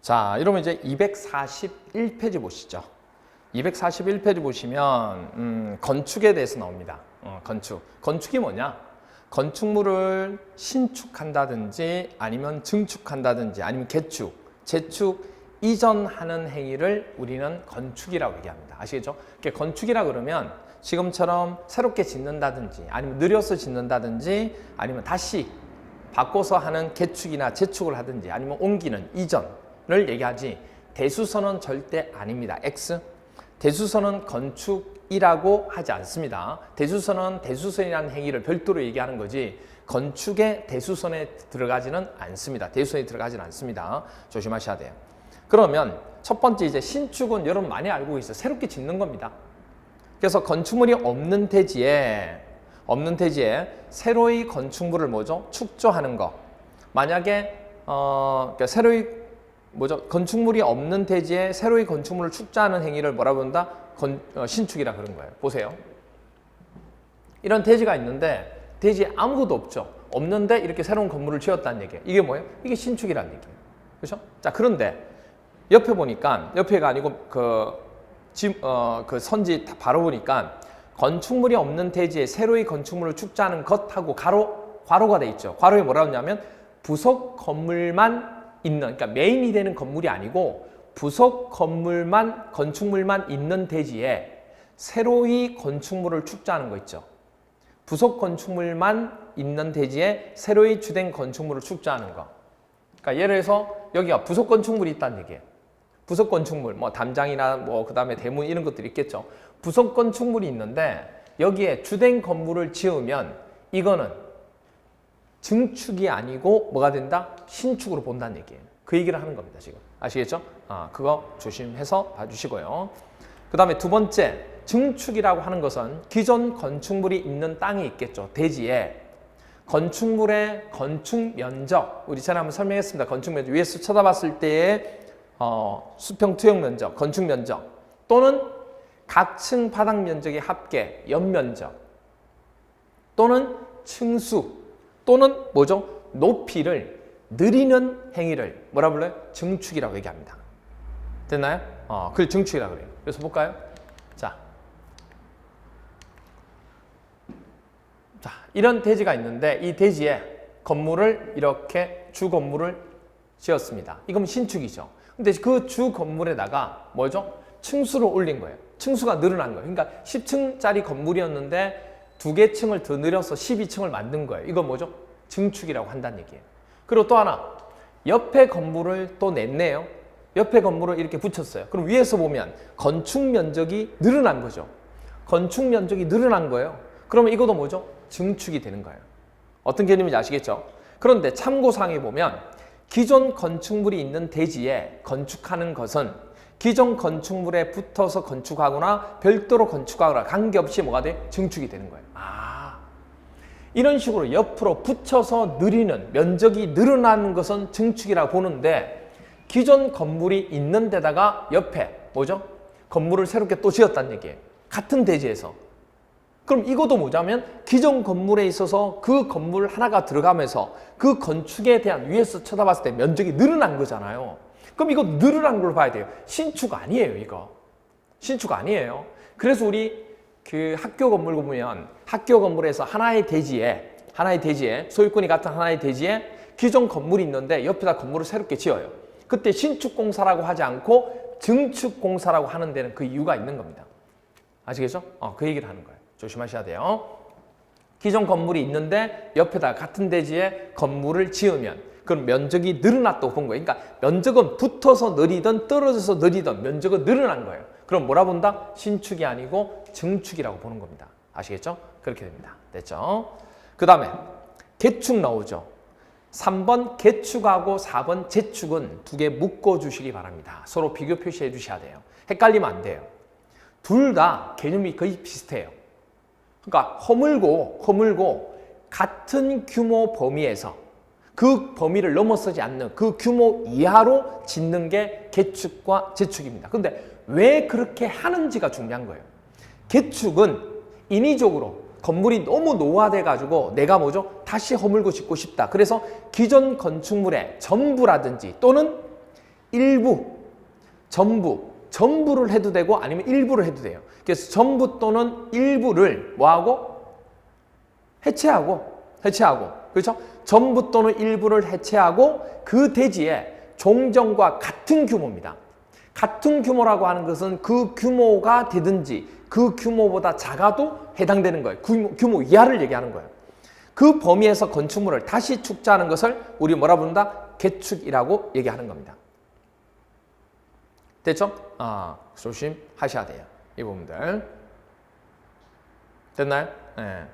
자, 이러면 이제 241페이지 보시죠. 241페이지 보시면 건축에 대해서 나옵니다. 건축. 건축이 뭐냐? 건축물을 신축한다든지 아니면 증축한다든지 아니면 개축, 재축, 이전하는 행위를 우리는 건축이라고 얘기합니다. 아시겠죠? 건축이라 그러면 지금처럼 새롭게 짓는다든지 아니면 느려서 짓는다든지 아니면 다시 바꿔서 하는 개축이나 재축을 하든지 아니면 옮기는 이전을 얘기하지 대수선은 절대 아닙니다. X. 대수선은 건축이라고 하지 않습니다. 대수선은 대수선이라는 행위를 별도로 얘기하는 거지 건축의 대수선에 들어가지는 않습니다. 대수선에 들어가지는 않습니다. 조심하셔야 돼요. 그러면 첫 번째 이제 신축은 여러분 많이 알고 있어요. 새롭게 짓는 겁니다. 그래서 건축물이 없는 대지에 새로이 건축물을 뭐죠? 축조하는 거. 만약에 그러니까 새로이 건축물이 없는 대지에 새로이 건축물을 축조하는 행위를 뭐라 부른다? 신축이라 그런 거예요. 보세요. 이런 대지가 있는데 대지에 아무것도 없죠. 없는데 이렇게 새로운 건물을 지었다는 얘기예요. 이게 뭐예요? 이게 신축이라는 얘기예요. 그렇죠? 자, 그런데 옆에 보니까 옆에가 아니고 그 선지 바로 보니까 건축물이 없는 대지에 새로이 건축물을 축조하는 것하고 괄호가 돼 있죠. 괄호에 뭐라고 하냐면 부속 건물만 있는, 그러니까 메인이 되는 건물이 아니고 부속 건축물만 있는 대지에 새로이 건축물을 축조하는 거 있죠. 부속 건축물만 있는 대지에 새로이 주된 건축물을 축조하는 거. 그러니까 예를 들어서 여기가 부속 건축물이 있다는 얘기예요. 부속 건축물, 뭐 담장이나 뭐 그다음에 대문 이런 것들이 있겠죠. 부속 건축물이 있는데 여기에 주된 건물을 지으면 이거는 증축이 아니고 뭐가 된다? 신축으로 본다는 얘기예요. 그 얘기를 하는 겁니다, 지금. 아시겠죠? 그거 조심해서 봐주시고요. 그 다음에 두 번째, 증축이라고 하는 것은 기존 건축물이 있는 땅이 있겠죠. 대지에 건축물의 건축 면적, 우리 전에 한번 설명했습니다. 건축 면적, 위에서 쳐다봤을 때의 수평 투영 면적, 건축 면적 또는 각 층 바닥 면적의 합계, 연면적 또는 층수 또는 뭐죠? 높이를 늘리는 행위를 뭐라 불러요? 증축이라고 얘기합니다. 됐나요? 그걸 증축이라고 그래요. 그래서 볼까요? 자, 이런 대지가 있는데 이 대지에 건물을 이렇게 주 건물을 지었습니다. 이건 신축이죠. 근데 그 주 건물에다가 뭐죠? 층수를 올린 거예요. 층수가 늘어난 거예요. 그러니까 10층짜리 건물이었는데 2개 층을 더 늘려서 12층을 만든 거예요. 이거 뭐죠? 증축이라고 한다는 얘기예요. 그리고 또 하나, 옆에 건물을 또 냈네요. 옆에 건물을 이렇게 붙였어요. 그럼 위에서 보면 건축 면적이 늘어난 거죠. 건축 면적이 늘어난 거예요. 그러면 이것도 뭐죠? 증축이 되는 거예요. 어떤 개념인지 아시겠죠? 그런데 참고사항에 보면 기존 건축물이 있는 대지에 건축하는 것은 기존 건축물에 붙어서 건축하거나 별도로 건축하거나 관계없이 뭐가 돼? 증축이 되는 거예요. 이런 식으로 옆으로 붙여서 늘리는 면적이 늘어나는 것은 증축이라고 보는데 기존 건물이 있는 데다가 옆에 뭐죠? 건물을 새롭게 또 지었다는 얘기예요. 같은 대지에서. 그럼 이것도 뭐냐면 기존 건물에 있어서 그 건물 하나가 들어가면서 그 건축에 대한 위에서 쳐다봤을 때 면적이 늘어난 거잖아요. 그럼 이거 늘어난 걸로 봐야 돼요. 신축 아니에요, 이거. 신축 아니에요. 그래서 우리 그 학교 건물 보면 학교 건물에서 하나의 대지에 소유권이 같은 하나의 대지에 기존 건물이 있는데 옆에다 건물을 새롭게 지어요. 그때 신축공사라고 하지 않고 증축공사라고 하는 데는 그 이유가 있는 겁니다. 아시겠죠? 그 얘기를 하는 거예요. 조심하셔야 돼요. 기존 건물이 있는데 옆에다 같은 대지에 건물을 지으면 그럼 면적이 늘어났다고 본 거예요. 그러니까 면적은 붙어서 느리든 떨어져서 느리든 면적은 늘어난 거예요. 그럼 뭐라 본다? 신축이 아니고 증축이라고 보는 겁니다. 아시겠죠? 그렇게 됩니다. 됐죠? 그 다음에 개축 나오죠. 3번 개축하고 4번 재축은 두 개 묶어주시기 바랍니다. 서로 비교 표시해 주셔야 돼요. 헷갈리면 안 돼요. 둘 다 개념이 거의 비슷해요. 그러니까 허물고 같은 규모 범위에서 그 범위를 넘어서지 않는 그 규모 이하로 짓는 게 개축과 재축입니다. 근데 왜 그렇게 하는지가 중요한 거예요. 개축은 인위적으로 건물이 너무 노화돼 가지고 내가 뭐죠? 다시 허물고 짓고 싶다. 그래서 기존 건축물의 전부라든지 또는 일부, 전부를 해도 되고 아니면 일부를 해도 돼요. 그래서 전부 또는 일부를 뭐하고? 해체하고. 그렇죠? 전부 또는 일부를 해체하고 그 대지에 종전과 같은 규모입니다. 같은 규모라고 하는 것은 그 규모가 되든지 그 규모보다 작아도 해당되는 거예요. 규모 이하를 얘기하는 거예요. 그 범위에서 건축물을 다시 축자하는 것을 우리 뭐라 부른다? 개축이라고 얘기하는 겁니다. 됐죠? 조심하셔야 돼요. 이 부분들. 됐나요? 네,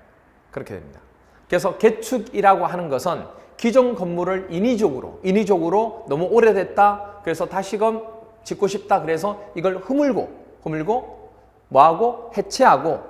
그렇게 됩니다. 그래서 개축이라고 하는 것은 기존 건물을 인위적으로 너무 오래됐다. 그래서 다시금 짓고 싶다. 그래서 이걸 허물고 뭐하고? 해체하고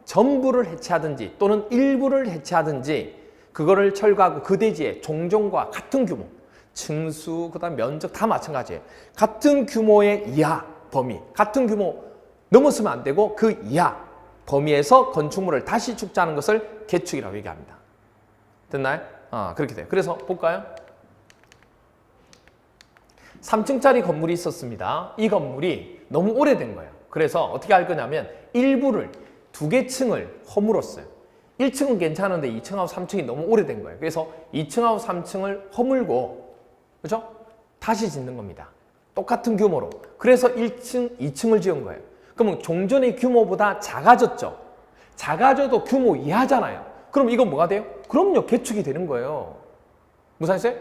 전부를 해체하든지 또는 일부를 해체하든지 그거를 철거하고 그 대지에 종전과 같은 규모, 층수, 그다음 면적 다 마찬가지예요. 같은 규모의 이하 범위, 같은 규모 넘었으면 안 되고 그 이하 범위에서 건축물을 다시 축자하는 것을 개축이라고 얘기합니다. 됐나요? 그렇게 돼요. 그래서 볼까요? 3층짜리 건물이 있었습니다. 이 건물이 너무 오래된 거예요. 그래서 어떻게 할 거냐면 일부를 2개 층을 허물었어요. 1층은 괜찮은데 2층하고 3층이 너무 오래된 거예요. 그래서 2층하고 3층을 허물고, 그죠? 다시 짓는 겁니다. 똑같은 규모로. 그래서 1층, 2층을 지은 거예요. 그러면 종전의 규모보다 작아졌죠. 작아져도 규모 이하잖아요. 그럼 이건 뭐가 돼요? 그럼요, 개축이 되는 거예요. 무사했어요?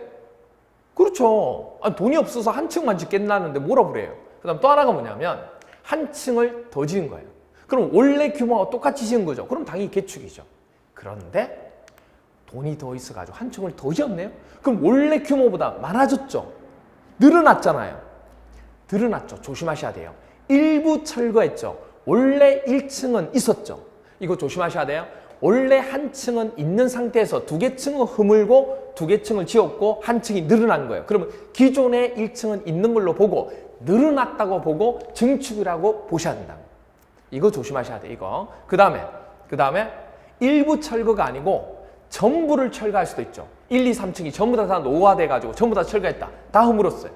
그렇죠. 돈이 없어서 한 층만 짓겠다는데 뭐라 그래요? 그 다음 또 하나가 뭐냐면 한 층을 더 지은 거예요. 그럼 원래 규모와 똑같이 지은 거죠. 그럼 당연히 개축이죠. 그런데 돈이 더 있어가지고 한 층을 더 지었네요. 그럼 원래 규모보다 많아졌죠. 늘어났잖아요. 늘어났죠. 조심하셔야 돼요. 일부 철거했죠. 원래 1층은 있었죠. 이거 조심하셔야 돼요. 원래 한 층은 있는 상태에서 2개 층을 허물고 2개 층을 지었고 한 층이 늘어난 거예요. 그러면 기존의 1층은 있는 걸로 보고 늘어났다고 보고 증축이라고 보셔야 된다고. 이거 조심하셔야 돼요. 이거. 그 다음에 일부 철거가 아니고 전부를 철거할 수도 있죠. 1, 2, 3층이 전부 다 노후화돼가지고 전부 다 철거했다. 다 허물었어요.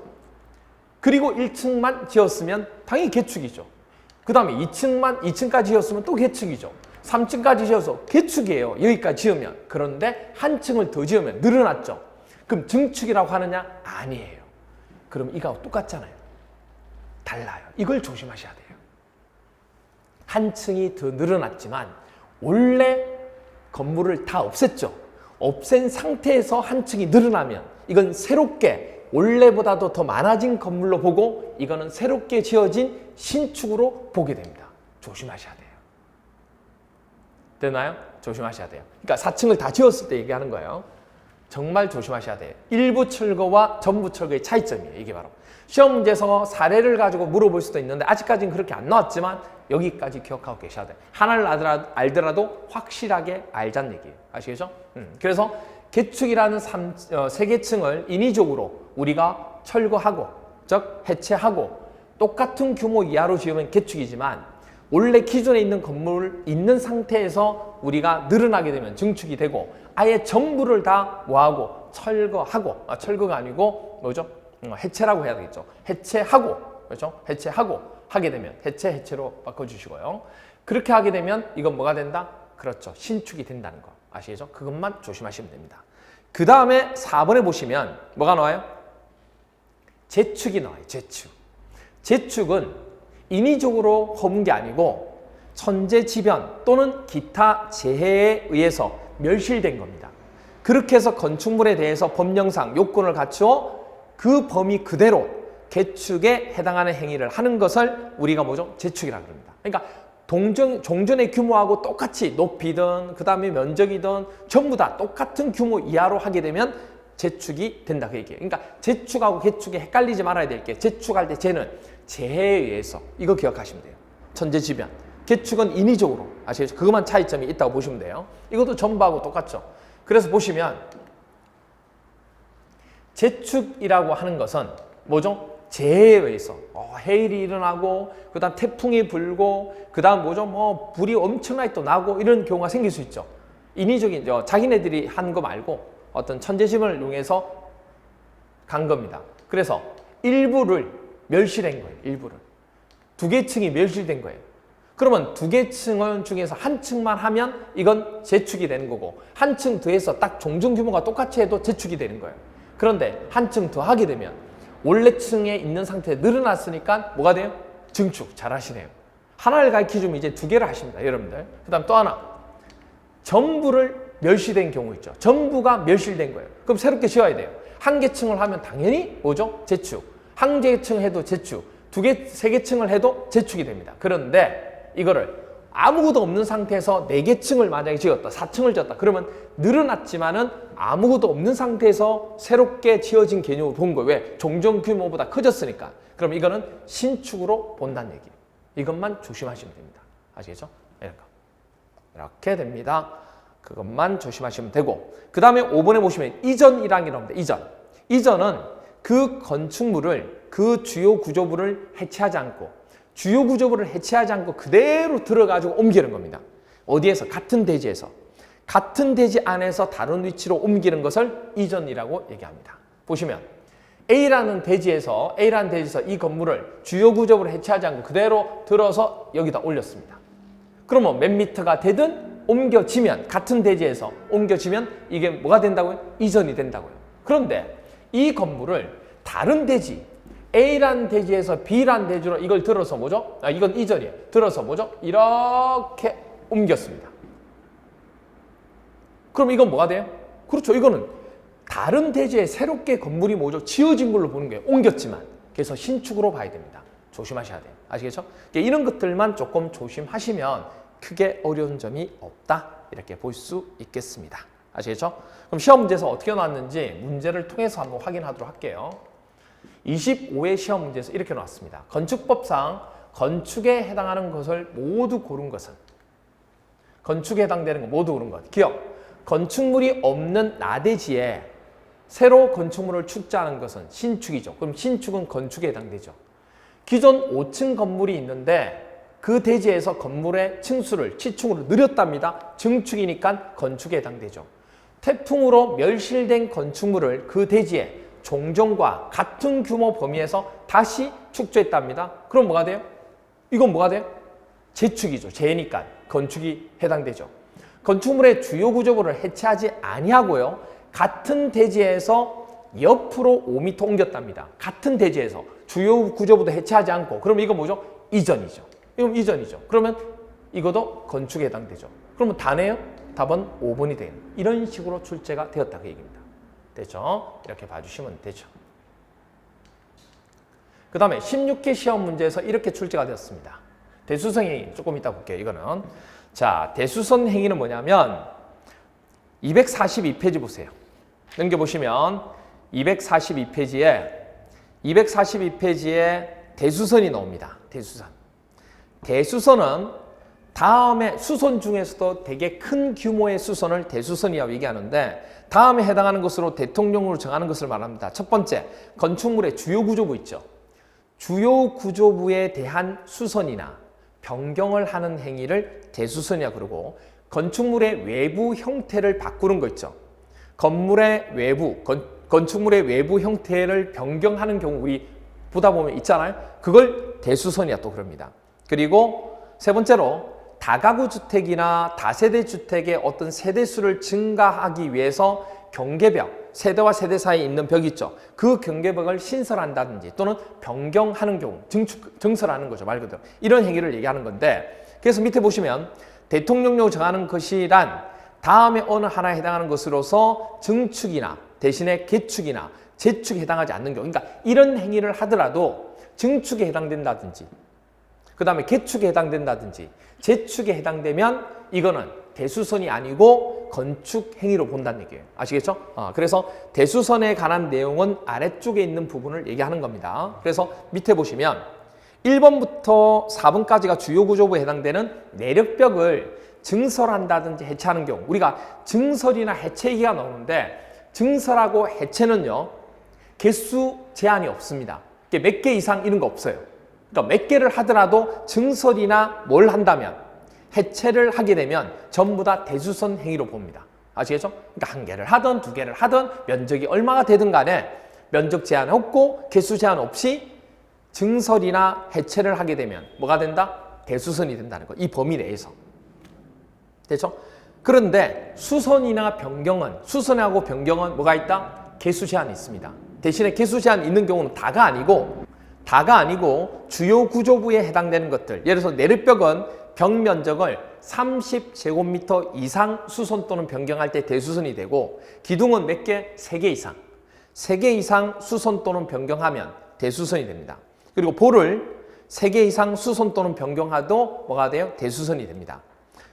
그리고 1층만 지었으면 당연히 개축이죠. 그 다음에 2층까지 지었으면 또 개축이죠. 3층까지 지어서 개축이에요. 여기까지 지으면. 그런데 한 층을 더 지으면 늘어났죠. 그럼 증축이라고 하느냐? 아니에요. 그럼 이거하고 똑같잖아요. 달라요. 이걸 조심하셔야 돼요. 한 층이 더 늘어났지만 원래 건물을 다 없앴죠. 없앤 상태에서 한 층이 늘어나면 이건 새롭게 원래보다도 더 많아진 건물로 보고 이거는 새롭게 지어진 신축으로 보게 됩니다. 조심하셔야 돼요. 되나요? 조심하셔야 돼요. 그러니까 4층을 다 지었을 때 얘기하는 거예요. 정말 조심하셔야 돼요. 일부 철거와 전부 철거의 차이점이에요. 이게 바로. 시험 문제에서 사례를 가지고 물어볼 수도 있는데 아직까지는 그렇게 안 나왔지만 여기까지 기억하고 계셔야 돼요. 하나를 알더라도 확실하게 알자는 얘기예요. 아시겠죠? 그래서 개축이라는 3개 층을 인위적으로 우리가 철거하고 즉 해체하고 똑같은 규모 이하로 지으면 개축이지만 원래 기존에 있는 건물 있는 상태에서 우리가 늘어나게 되면 증축이 되고 아예 전부를 다 뭐하고 철거하고 철거가 아니고 뭐죠? 해체라고 해야 되겠죠. 해체하고 그렇죠? 해체하고 하게 되면 해체로 바꿔주시고요. 그렇게 하게 되면 이건 뭐가 된다? 그렇죠. 신축이 된다는 거 아시겠죠? 그것만 조심하시면 됩니다. 그 다음에 4번에 보시면 뭐가 나와요? 재축이 나와요. 재축은 인위적으로 허문 게 아니고 천재지변 또는 기타 재해에 의해서 멸실된 겁니다. 그렇게 해서 건축물에 대해서 법령상 요건을 갖추어 그 범위 그대로 개축에 해당하는 행위를 하는 것을 우리가 뭐죠? 재축이라고 합니다. 그러니까 종전의 규모하고 똑같이 높이든 그 다음에 면적이든 전부 다 똑같은 규모 이하로 하게 되면 재축이 된다 그 얘기예요. 그러니까 재축하고 개축이 헷갈리지 말아야 될 게 재축할 때 재는 재해에 의해서 이거 기억하시면 돼요. 천재지변. 개축은 인위적으로 아시겠죠? 그것만 차이점이 있다고 보시면 돼요. 이것도 전부하고 똑같죠. 그래서 보시면 재축이라고 하는 것은 뭐죠? 재해에 의해서 해일이 일어나고 그다음 태풍이 불고 그다음 뭐죠? 뭐 불이 엄청나게 또 나고 이런 경우가 생길 수 있죠. 인위적인 자기네들이 한 거 말고 어떤 천재지변을 이용해서 간 겁니다. 그래서 일부를 멸실된 거예요. 일부를. 두 개 층이 멸실된 거예요. 그러면 두 개 층 중에서 한 층만 하면 이건 재축이 되는 거고 한 층 더해서 딱 종전 규모가 똑같이 해도 재축이 되는 거예요. 그런데 한 층 더 하게 되면 원래 층에 있는 상태에 늘어났으니까 뭐가 돼요? 증축. 잘하시네요. 하나를 가르쳐주면 이제 두 개를 하십니다. 여러분들. 그 다음 또 하나. 전부를 멸실된 경우 있죠. 전부가 멸실된 거예요. 그럼 새롭게 지어야 돼요. 한 개 층을 하면 당연히 뭐죠? 재축. 한 개 층 해도 재축. 두 개, 세 개 층을 해도 재축이 됩니다. 그런데 이거를 아무것도 없는 상태에서 4개 층을 만약에 지었다. 4층을 지었다. 그러면 늘어났지만은 아무것도 없는 상태에서 새롭게 지어진 개념을 본 거예요. 왜? 종전 규모보다 커졌으니까. 그럼 이거는 신축으로 본다는 얘기예요. 이것만 조심하시면 됩니다. 아시겠죠? 이렇게 됩니다. 그것만 조심하시면 되고 그 다음에 5번에 보시면 이전이라는 게 나옵니다. 이전. 이전은 그 건축물을 그 주요 구조부를 해체하지 않고 주요 구조부를 해체하지 않고 그대로 들어가지고 옮기는 겁니다. 어디에서? 같은 대지에서. 같은 대지 안에서 다른 위치로 옮기는 것을 이전이라고 얘기합니다. 보시면 A라는 대지에서 이 건물을 주요 구조부를 해체하지 않고 그대로 들어서 여기다 올렸습니다. 그러면 몇 미터가 되든 옮겨지면 같은 대지에서 옮겨지면 이게 뭐가 된다고요? 이전이 된다고요. 그런데 이 건물을 다른 대지 A라는 대지에서 B라는 대지로 이걸 들어서 뭐죠? 이건 이전이에요. 들어서 뭐죠? 이렇게 옮겼습니다. 그럼 이건 뭐가 돼요? 그렇죠. 이거는 다른 대지에 새롭게 건물이 뭐죠? 지어진 걸로 보는 거예요. 옮겼지만. 그래서 신축으로 봐야 됩니다. 조심하셔야 돼요. 아시겠죠? 이런 것들만 조금 조심하시면 크게 어려운 점이 없다. 이렇게 볼 수 있겠습니다. 아시겠죠? 그럼 시험 문제에서 어떻게 나왔는지 문제를 통해서 한번 확인하도록 할게요. 25회 시험 문제에서 이렇게 나왔습니다. 건축법상 건축에 해당하는 것을 모두 고른 것은 건축에 해당되는 거 모두 고른 것. 기억. 건축물이 없는 나대지에 새로 건축물을 축자하는 것은 신축이죠. 그럼 신축은 건축에 해당되죠. 기존 5층 건물이 있는데 그 대지에서 건물의 층수를 치층으로 늘렸답니다. 증축이니까 건축에 해당되죠. 태풍으로 멸실된 건축물을 그 대지에 종전과 같은 규모 범위에서 다시 축조했답니다. 그럼 뭐가 돼요? 이건 뭐가 돼요? 재축이죠. 재니까 건축이 해당되죠. 건축물의 주요 구조부를 해체하지 아니하고요. 같은 대지에서 옆으로 5m 옮겼답니다. 같은 대지에서 주요 구조부도 해체하지 않고 그럼 이거 뭐죠? 이전이죠. 이건 이전이죠. 그러면 이것도 건축에 해당되죠. 그러면 다네요? 답은 5번이 되는 이런 식으로 출제가 되었다 그 얘기입니다. 됐죠? 이렇게 봐주시면 되죠. 그 다음에 16회 시험 문제에서 이렇게 출제가 되었습니다. 대수선 행위 조금 이따 볼게요. 이거는 자 대수선 행위는 뭐냐면 242페이지 보세요. 넘겨보시면 242페이지에 대수선이 나옵니다. 대수선은 다음에 수선 중에서도 되게 큰 규모의 수선을 대수선이라고 얘기하는데 다음에 해당하는 것으로 대통령으로 정하는 것을 말합니다. 첫 번째, 건축물의 주요 구조부 있죠. 주요 구조부에 대한 수선이나 변경을 하는 행위를 대수선이라고 그러고 건축물의 외부 형태를 바꾸는 거 있죠. 건축물의 외부 형태를 변경하는 경우 우리 보다 보면 있잖아요. 그걸 대수선이라 또 그럽니다. 그리고 세 번째로 다가구 주택이나 다세대 주택의 어떤 세대수를 증가하기 위해서 경계벽, 세대와 세대 사이에 있는 벽이 있죠. 그 경계벽을 신설한다든지 또는 변경하는 경우, 증설하는 거죠. 말 그대로. 이런 행위를 얘기하는 건데 그래서 밑에 보시면 대통령령을 정하는 것이란 다음에 어느 하나에 해당하는 것으로서 증축이나 대신에 개축이나 재축에 해당하지 않는 경우 그러니까 이런 행위를 하더라도 증축에 해당된다든지 그 다음에 개축에 해당된다든지 재축에 해당되면 이거는 대수선이 아니고 건축 행위로 본다는 얘기예요. 아시겠죠? 그래서 대수선에 관한 내용은 아래쪽에 있는 부분을 얘기하는 겁니다. 그래서 밑에 보시면 1번부터 4번까지가 주요 구조부에 해당되는 내력벽을 증설한다든지 해체하는 경우 우리가 증설이나 해체 얘기가 나오는데 증설하고 해체는요 개수 제한이 없습니다. 몇 개 이상 이런 거 없어요. 그러니까 몇 개를 하더라도 증설이나 뭘 한다면 해체를 하게 되면 전부 다 대수선 행위로 봅니다. 아시겠죠? 그러니까 한 개를 하든 두 개를 하든 면적이 얼마가 되든 간에 면적 제한 없고 개수 제한 없이 증설이나 해체를 하게 되면 뭐가 된다? 대수선이 된다는 거. 이 범위 내에서. 됐죠? 그런데 수선이나 변경은, 수선하고 변경은 뭐가 있다? 개수 제한이 있습니다. 대신에 개수 제한이 있는 경우는 다가 아니고 주요 구조부에 해당되는 것들. 예를 들어서 내르벽은 벽 면적을 30제곱미터 이상 수선 또는 변경할 때 대수선이 되고, 기둥은 몇 개? 3개 이상. 3개 이상 수선 또는 변경하면 대수선이 됩니다. 그리고 볼을 3개 이상 수선 또는 변경하도 뭐가 돼요? 대수선이 됩니다.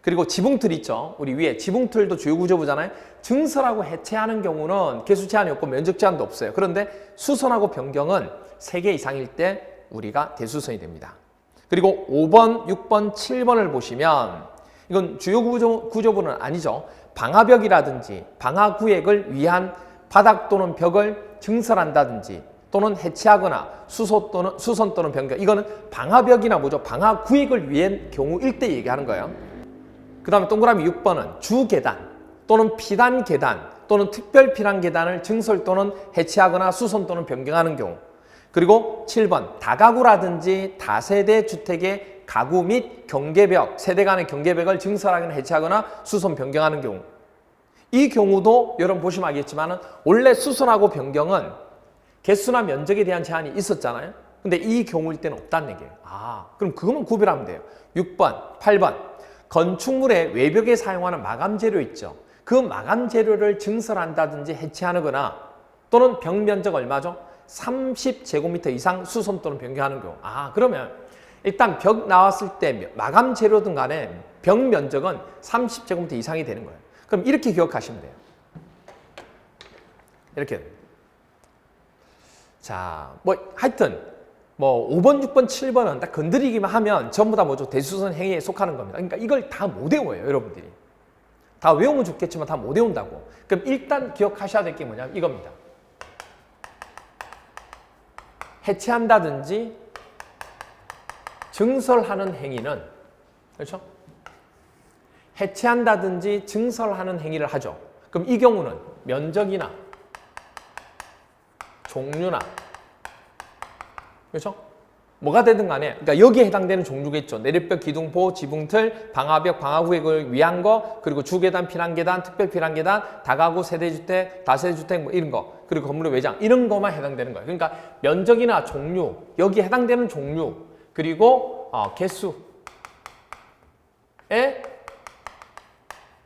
그리고 지붕틀 있죠. 우리 위에 지붕틀도 주요 구조부잖아요. 증설하고 해체하는 경우는 개수 제한이 없고 면적 제한도 없어요. 그런데 수선하고 변경은 3개 이상일 때 우리가 대수선이 됩니다. 그리고 5번, 6번, 7번을 보시면 이건 주요 구조부는 아니죠. 방화벽이라든지 방화구획을 위한 바닥 또는 벽을 증설한다든지 또는 해체하거나 수선 또는 변경, 이거는 방화벽이나 뭐죠? 방화구획을 위한 경우일 때 얘기하는 거예요. 그 다음에 동그라미 6번은 주계단 또는 피단 계단 또는 특별 피난 계단을 증설 또는 해체하거나 수선 또는 변경하는 경우. 그리고 7번 다가구라든지 다세대 주택의 가구 및 경계벽, 세대 간의 경계벽을 증설하거나 해체하거나 수선 변경하는 경우. 이 경우도 여러분 보시면 알겠지만 원래 수선하고 변경은 개수나 면적에 대한 제한이 있었잖아요. 근데 이 경우일 때는 없다는 얘기예요. 그럼 그것만 구별하면 돼요. 6번, 8번 건축물의 외벽에 사용하는 마감 재료 있죠. 그 마감 재료를 증설한다든지 해체하거나 또는 벽 면적 얼마죠? 30제곱미터 이상 수선 또는 변경하는 경우. 그러면 일단 벽 나왔을 때 마감 재료든 간에 벽 면적은 30제곱미터 이상이 되는 거예요. 그럼 이렇게 기억하시면 돼요. 이렇게. 자, 하여튼 5번, 6번, 7번은 딱 건드리기만 하면 전부 다 뭐죠? 대수선 행위에 속하는 겁니다. 그러니까 이걸 다 못 외워요, 여러분들이. 다 외우면 좋겠지만 다 못 외운다고. 그럼 일단 기억하셔야 될 게 뭐냐면 이겁니다. 해체한다든지 증설하는 행위는, 그렇죠? 해체한다든지 증설하는 행위를 하죠. 그럼 이 경우는 면적이나 종류나, 그렇죠? 뭐가 되든 간에, 그러니까 여기에 해당되는 종류가 있죠. 내리벽, 기둥포, 지붕틀, 방화벽, 방화구획을 위한 거, 그리고 주계단, 피난계단, 특별 피난계단, 다가구, 세대주택, 다세대주택 뭐 이런 거, 그리고 건물의 외장 이런 거만 해당되는 거예요. 그러니까 면적이나 종류, 여기에 해당되는 종류, 그리고 개수에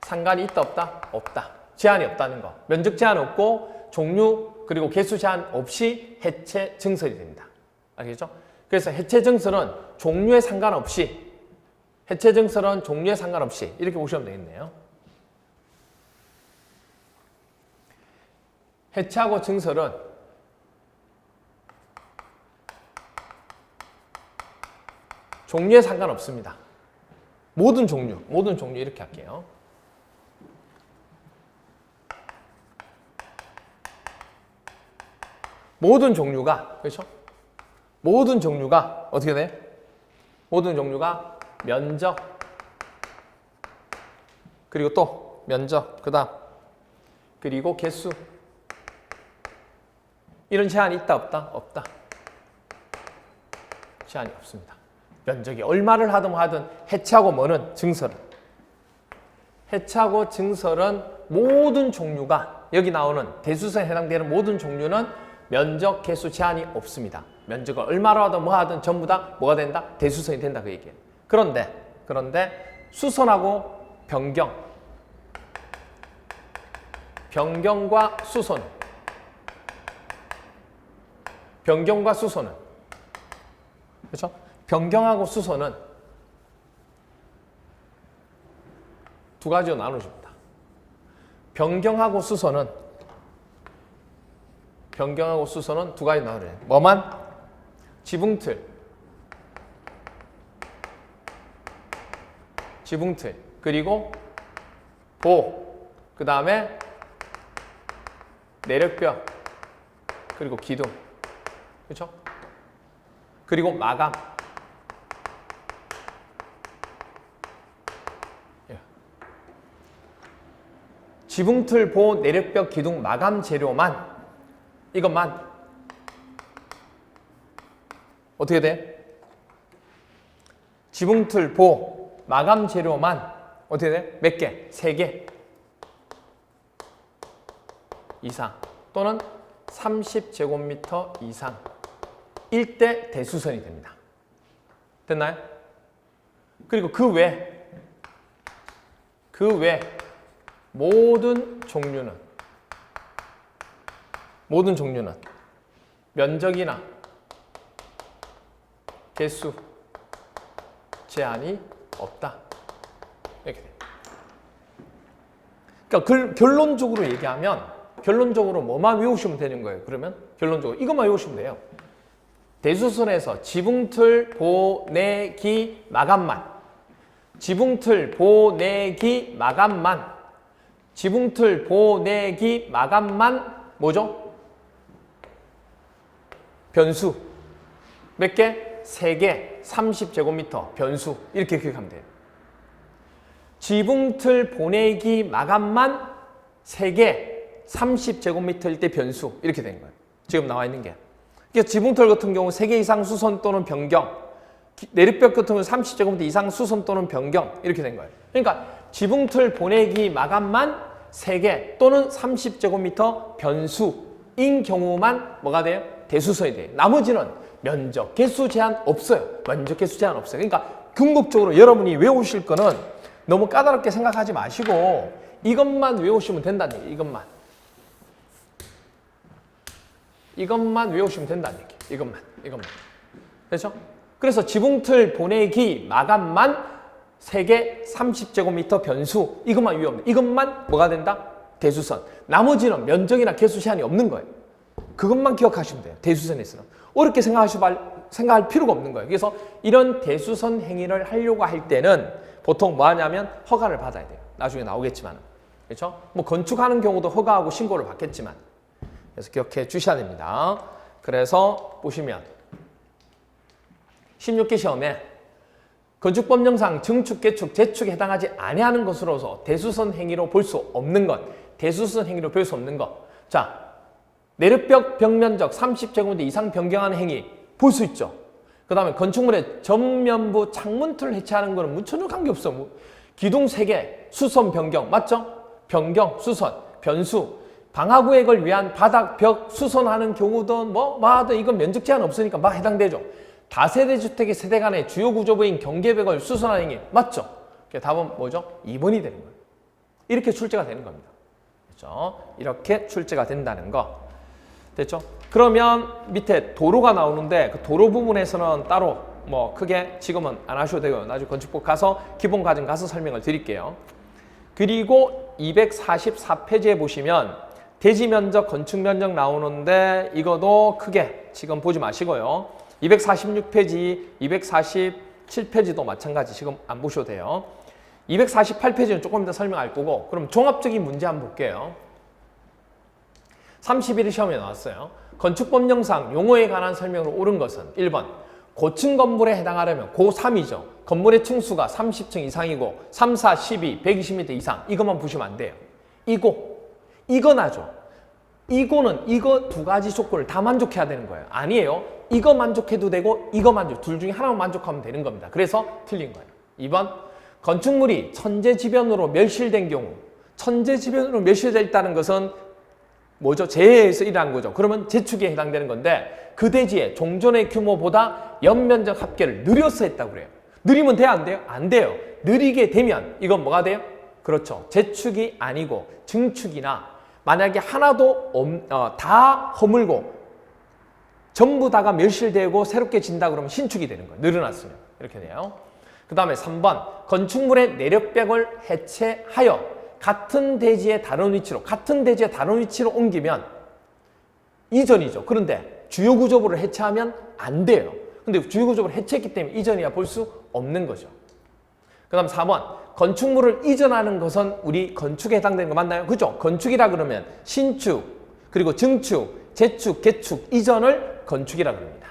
상관이 있다 없다? 없다. 제한이 없다는 거. 면적 제한 없고 종류 그리고 개수 제한 없이 해체 증설이 됩니다. 알겠죠? 그래서 해체 증설은 종류에 상관없이 이렇게 보시면 되겠네요. 해체하고 증설은 종류에 상관없습니다. 모든 종류 이렇게 할게요. 모든 종류가, 그렇죠? 모든 종류가 어떻게 돼? 모든 종류가 면적, 그리고 또 면적, 그다음 그리고 개수, 이런 제한이 있다 없다? 없다. 제한이 없습니다. 면적이 얼마를 하든 해체하고 뭐는 증설은, 해체하고 증설은 모든 종류가, 여기 나오는 대수선에 해당되는 모든 종류는 면적, 개수 제한이 없습니다. 면적을 얼마로 하든 뭐 하든 전부 다 뭐가 된다? 대수선이 된다, 그 얘기예요. 그런데 수선하고 변경과 수선, 그렇죠? 변경하고 수선은 두 가지로 나눠줍니다. 변경하고 수선은 두 가지 나눠져요. 뭐만? 지붕틀, 그리고 그 다음에 내력벽, 그리고 기둥, 그렇죠? 그리고 마감. 지붕틀, 내력벽, 기둥, 마감 재료만, 이것만 어떻게 돼? 지붕틀, 보, 마감 재료만 어떻게 돼? 몇 개? 3개 이상 또는 30제곱미터 이상 일 때 대수선이 됩니다. 됐나요? 그리고 그 외 모든 종류는 면적이나 개수 제한이 없다. 이렇게 돼. 그러니까 결론적으로 얘기하면 결론적으로 뭐만 외우시면 되는 거예요. 그러면 결론적으로 이것만 외우시면 돼요. 대수선에서 지붕틀, 보내기, 마감만 지붕틀, 보내기, 마감만 지붕틀, 보내기, 마감만 뭐죠? 변수 몇 개? 3개 30제곱미터 변수 이렇게 기억하면 돼요. 지붕틀, 보내기, 마감만 3개 30제곱미터일 때 변수 이렇게 된 거예요. 지금 나와 있는 게. 그러니까 지붕틀 같은 경우 3개 이상 수선 또는 변경, 내륙벽 같은 경우 30제곱미터 이상 수선 또는 변경 이렇게 된 거예요. 그러니까 지붕틀, 보내기, 마감만 3개 또는 30제곱미터 변수인 경우만 뭐가 돼요? 대수선이 돼요. 나머지는 면적, 개수 제한 없어요. 면적, 개수 제한 없어요. 그러니까 궁극적으로 여러분이 외우실 거는 너무 까다롭게 생각하지 마시고 이것만 외우시면 된다는 얘기예요. 이것만 외우시면 된다는 얘기예요. 이것만. 그렇죠? 그래서 지붕틀, 보내기, 마감만 3개 30제곱미터 변수 이것만 외우면 이것만 뭐가 된다? 대수선. 나머지는 면적이나 개수 제한이 없는 거예요. 그것만 기억하시면 돼요. 대수선에서는. 어렵게 생각할 필요가 없는 거예요. 그래서 이런 대수선 행위를 하려고 할 때는 보통 뭐 하냐면 허가를 받아야 돼요. 나중에 나오겠지만. 그렇죠? 뭐 건축하는 경우도 허가하고 신고를 받겠지만. 그래서 기억해 주셔야 됩니다. 그래서 보시면 16기 시험에 건축법령상 증축, 개축, 재축에 해당하지 아니하는 것으로서 대수선 행위로 볼 수 없는 것. 대수선 행위로 볼 수 없는 것. 자, 내륙벽 벽면적 30제곱미터 이상 변경하는 행위 볼 수 있죠. 그 다음에 건축물의 전면부 창문틀을 해체하는 거는 전혀 관계없어. 뭐 기둥 3개, 수선 변경 맞죠? 변경, 수선, 변수. 방화구획을 위한 바닥, 벽 수선하는 경우도 하든 이건 면적 제한 없으니까 막 해당되죠. 다세대 주택의 세대 간의 주요 구조부인 경계벽을 수선하는 행위 맞죠? 답은 뭐죠? 2번이 되는 거예요. 이렇게 출제가 되는 겁니다. 그렇죠? 이렇게 출제가 된다는 거. 됐죠? 그러면 밑에 도로가 나오는데 그 도로 부분에서는 따로 뭐 크게 지금은 안 하셔도 되고요. 나중에 건축법 가서 기본 과정 가서 설명을 드릴게요. 그리고 244페이지에 보시면 대지 면적, 건축 면적 나오는데 이것도 크게 지금 보지 마시고요. 246페이지, 247페이지도 마찬가지 지금 안 보셔도 돼요. 248페이지는 조금 더 설명할 거고 그럼 종합적인 문제 한번 볼게요. 31일 시험에 나왔어요. 건축법령상 용어에 관한 설명으로 옳은 것은 1번 고층 건물에 해당하려면 고3이죠. 건물의 층수가 30층 이상이고 3, 4, 12, 120m 이상 이것만 보시면 안 돼요. 이거 나죠. 이거는 이거 두 가지 조건을 다 만족해야 되는 거예요. 아니에요. 이거 만족해도 되고 이거 둘 중에 하나만 만족하면 되는 겁니다. 그래서 틀린 거예요. 2번 건축물이 천재지변으로 멸실된 경우 천재지변으로 멸실됐다는 것은 뭐죠? 재해에서 일어난 거죠. 그러면 재축에 해당되는 건데 그 대지의 종전의 규모보다 연면적 합계를 느려서 했다고 그래요. 느리면 돼요? 안 돼요? 안 돼요. 느리게 되면 이건 뭐가 돼요? 그렇죠. 재축이 아니고 증축이나 만약에 하나도 다 허물고 전부 다가 멸실되고 새롭게 진다 그러면 신축이 되는 거예요. 늘어났으면. 이렇게 돼요. 그 다음에 3번 건축물의 내력벽을 해체하여 같은 대지의 다른 위치로 옮기면 이전이죠. 그런데 주요 구조부를 해체하면 안 돼요. 근데 주요 구조부를 해체했기 때문에 이전이야 볼 수 없는 거죠. 그 다음 4번 건축물을 이전하는 것은 우리 건축에 해당되는 거 맞나요? 그죠? 건축이라 그러면 신축, 그리고 증축, 재축, 개축, 이전을 건축이라 그럽니다.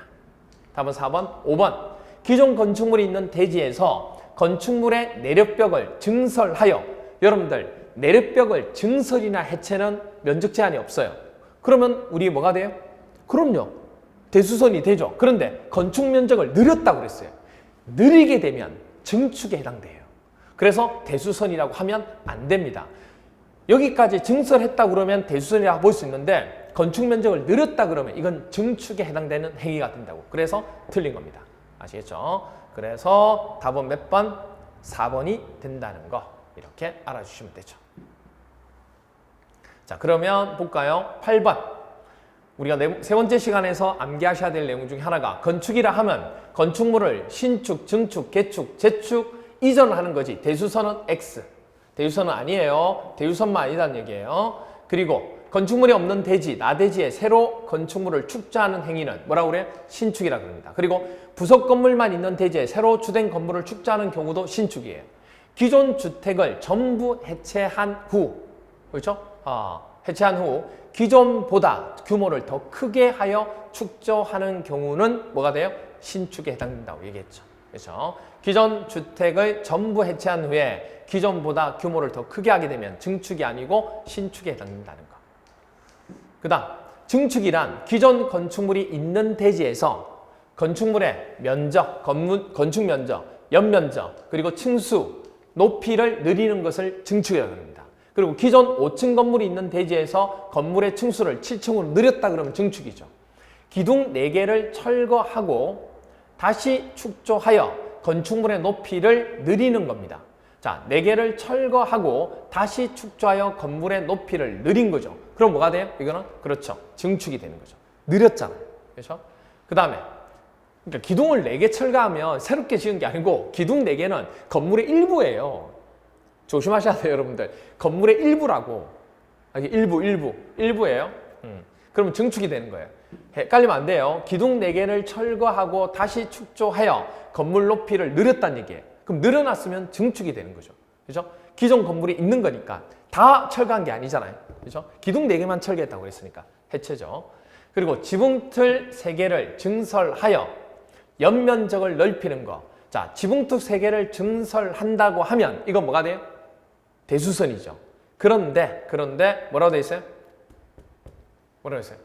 답은 4번, 5번 기존 건축물이 있는 대지에서 건축물의 내력벽을 증설하여 여러분들 내력벽을 증설이나 해체는 면적 제한이 없어요. 그러면 우리 뭐가 돼요? 그럼요. 대수선이 되죠. 그런데 건축 면적을 늘렸다고 그랬어요. 느리게 되면 증축에 해당돼요. 그래서 대수선이라고 하면 안 됩니다. 여기까지 증설했다고 그러면 대수선이라고 볼 수 있는데 건축 면적을 늘렸다 그러면 이건 증축에 해당되는 행위가 된다고. 그래서 틀린 겁니다. 아시겠죠? 그래서 답은 몇 번? 4번이 된다는 거 이렇게 알아주시면 되죠. 자, 그러면 볼까요? 8번. 우리가 세 번째 시간에서 암기하셔야 될 내용 중에 하나가 건축이라 하면 건축물을 신축, 증축, 개축, 재축, 이전하는 거지. 대수선은 X. 대유선은 아니에요. 대유선만 아니다는 얘기예요. 그리고 건축물이 없는 대지, 나대지에 새로 건축물을 축조하는 행위는 뭐라고 그래요? 신축이라고 합니다. 그리고 부속 건물만 있는 대지에 새로 주된 건물을 축조하는 경우도 신축이에요. 기존 주택을 전부 해체한 후, 그렇죠? 해체한 후 기존보다 규모를 더 크게 하여 축조하는 경우는 뭐가 돼요? 신축에 해당된다고 얘기했죠. 그렇죠? 기존 주택을 전부 해체한 후에 기존보다 규모를 더 크게 하게 되면 증축이 아니고 신축에 해당된다는 거. 그 다음 증축이란 기존 건축물이 있는 대지에서 건축물의 면적, 건축 면적, 연면적, 그리고 층수, 높이를 늘리는 것을 증축이라고 합니다. 그리고 기존 5층 건물이 있는 대지에서 건물의 층수를 7층으로 늘렸다 그러면 증축이죠. 기둥 4개를 철거하고 다시 축조하여 건축물의 높이를 늘리는 겁니다. 자, 4개를 철거하고 다시 축조하여 건물의 높이를 늘린 거죠. 그럼 뭐가 돼요? 이거는 그렇죠. 증축이 되는 거죠. 늘렸잖아요. 그렇죠? 그 다음에 그러니까 기둥을 4개 철거하면 새롭게 지은 게 아니고 기둥 4개는 건물의 일부예요. 조심하셔야 돼요, 여러분들. 건물의 일부라고. 일부예요. 그러면 증축이 되는 거예요. 헷갈리면 안 돼요. 기둥 4개를 철거하고 다시 축조하여 건물 높이를 늘렸다는 얘기예요. 그럼 늘어났으면 증축이 되는 거죠. 그죠? 기존 건물이 있는 거니까 다 철거한 게 아니잖아요. 그죠? 기둥 4개만 철거했다고 했으니까 해체죠. 그리고 지붕틀 3개를 증설하여 연면적을 넓히는 거. 자, 지붕틀 3개를 증설한다고 하면 이건 뭐가 돼요? 대수선이죠. 그런데 뭐라고 돼 있어요? 뭐라고 했어요?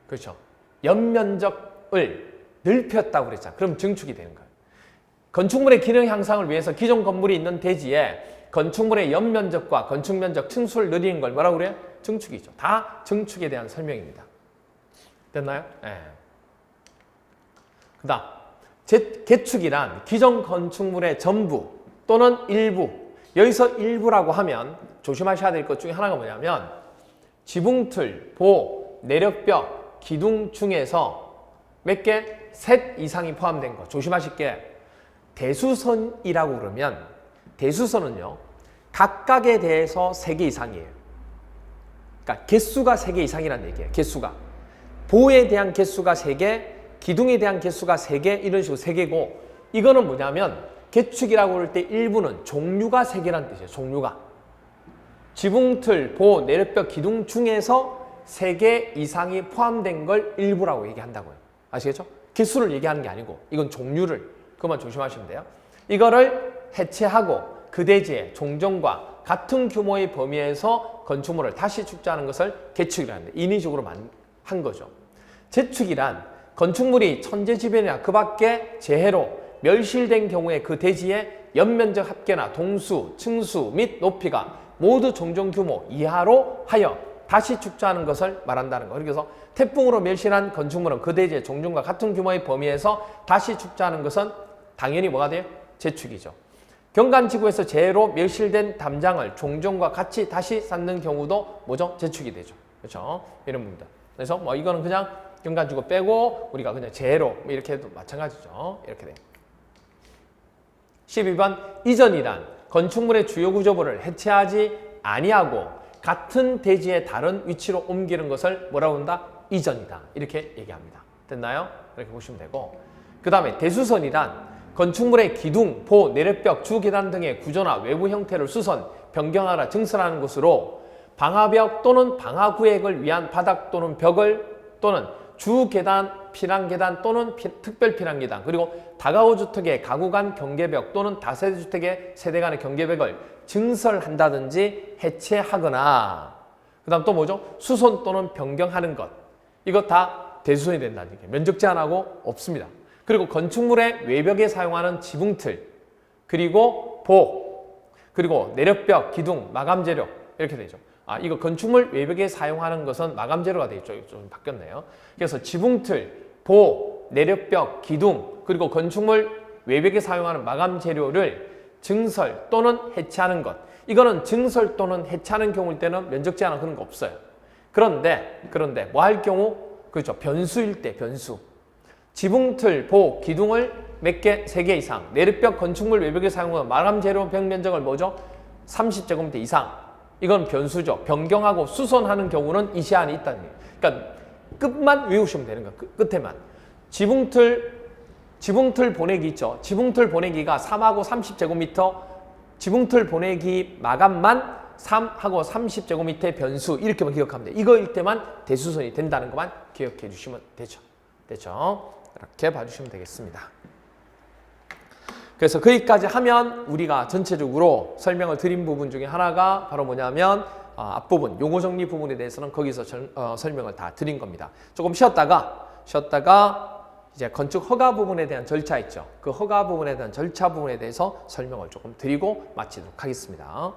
그렇죠. 연면적을 넓혔다고 그랬잖아. 그럼 증축이 되는 거예요. 건축물의 기능 향상을 위해서 기존 건물이 있는 대지에 건축물의 연면적과 건축면적 층수를 늘리는 걸 뭐라고 그래요? 증축이죠. 다 증축에 대한 설명입니다. 됐나요? 네. 그 다음 개축이란 기존 건축물의 전부 또는 일부. 여기서 일부라고 하면 조심하셔야 될 것 중에 하나가 뭐냐면 지붕틀, 보, 내력벽, 기둥 중에서 몇 개? 셋 이상이 포함된 거. 조심하실 게 대수선이라고 그러면 대수선은요. 각각에 대해서 3개 이상이에요. 그러니까 개수가 3개 이상이라는 얘기예요. 개수가. 보에 대한 개수가 3개, 기둥에 대한 개수가 3개, 이런 식으로 3개고 이거는 뭐냐면 개축이라고 할 때 일부는 종류가 3개라는 뜻이에요. 종류가. 지붕틀, 보, 내력벽, 기둥 중에서 3개 이상이 포함된 걸 일부라고 얘기한다고요. 아시겠죠? 개수를 얘기하는 게 아니고 이건 종류를. 그것만 조심하시면 돼요. 이거를 해체하고 그 대지의 종전과 같은 규모의 범위에서 건축물을 다시 축조하는 것을 개축이라는데 인위적으로 한 거죠. 재축이란 건축물이 천재지변이나 그 밖에 재해로 멸실된 경우에 그 대지의 연면적 합계나 동수, 층수 및 높이가 모두 종전 규모 이하로 하여 다시 축조하는 것을 말한다는 거. 그래서 태풍으로 멸실한 건축물은 그 대지의 종전과 같은 규모의 범위에서 다시 축조하는 것은 당연히 뭐가 돼요? 재축이죠. 경관지구에서 재해로 멸실된 담장을 종전과 같이 다시 쌓는 경우도 뭐죠? 재축이 되죠. 그렇죠? 이런 부분들. 그래서 뭐 이거는 그냥 경관지구 빼고 우리가 그냥 재해로 이렇게 해도 마찬가지죠. 이렇게 돼요. 12번 이전이란 건축물의 주요 구조물을 해체하지 아니하고 같은 대지의 다른 위치로 옮기는 것을 뭐라고 한다? 이전이다. 이렇게 얘기합니다. 됐나요? 이렇게 보시면 되고 그 다음에 대수선이란 건축물의 기둥, 보, 내력벽, 주계단 등의 구조나 외부 형태를 수선, 변경하라 증설하는 것으로 방화벽 또는 방화구획을 위한 바닥 또는 벽을 또는 주계단, 피난계단 또는 특별 피난계단 그리고 다가구 주택의 가구 간 경계벽 또는 다세대 주택의 세대 간의 경계벽을 증설한다든지 해체하거나 그 다음 또 뭐죠? 수선 또는 변경하는 것. 이것 다 대수선이 된다는 얘기예요. 면적 제한하고 없습니다. 그리고 건축물의 외벽에 사용하는 지붕틀, 그리고 그리고 내력벽, 기둥, 마감 재료 이렇게 되죠. 이거 건축물 외벽에 사용하는 것은 마감 재료가 되죠. 좀 바뀌었네요. 그래서 지붕틀, 내력벽, 기둥, 그리고 건축물 외벽에 사용하는 마감 재료를 증설 또는 해체하는 것. 이거는 증설 또는 해체하는 경우일 때는 면적 제한 그런 거 없어요. 그런데 뭐 할 경우? 그렇죠. 변수일 때 변수. 지붕틀, 기둥을 몇 개? 3개 이상. 내력벽, 건축물 외벽에 사용하는 마감 재료 벽 면적을 뭐죠? 30제곱미터 이상. 이건 변수죠. 변경하고 수선하는 경우는 이 제한이 있다는 거예요. 그러니까 끝만 외우시면 되는 거예요. 끝에만. 지붕틀 보내기 있죠. 지붕틀 보내기가 3하고 30제곱미터, 지붕틀 보내기 마감만 3하고 30제곱미터의 변수 이렇게만 기억하면 돼요. 이거일 때만 대수선이 된다는 것만 기억해 주시면 되죠. 이렇게 봐주시면 되겠습니다. 그래서 거기까지 하면 우리가 전체적으로 설명을 드린 부분 중에 하나가 바로 뭐냐면 앞부분, 용어 정리 부분에 대해서는 거기서 설명을 다 드린 겁니다. 조금 쉬었다가 이제 건축 허가 부분에 대한 절차 있죠. 그 허가 부분에 대한 절차 부분에 대해서 설명을 조금 드리고 마치도록 하겠습니다.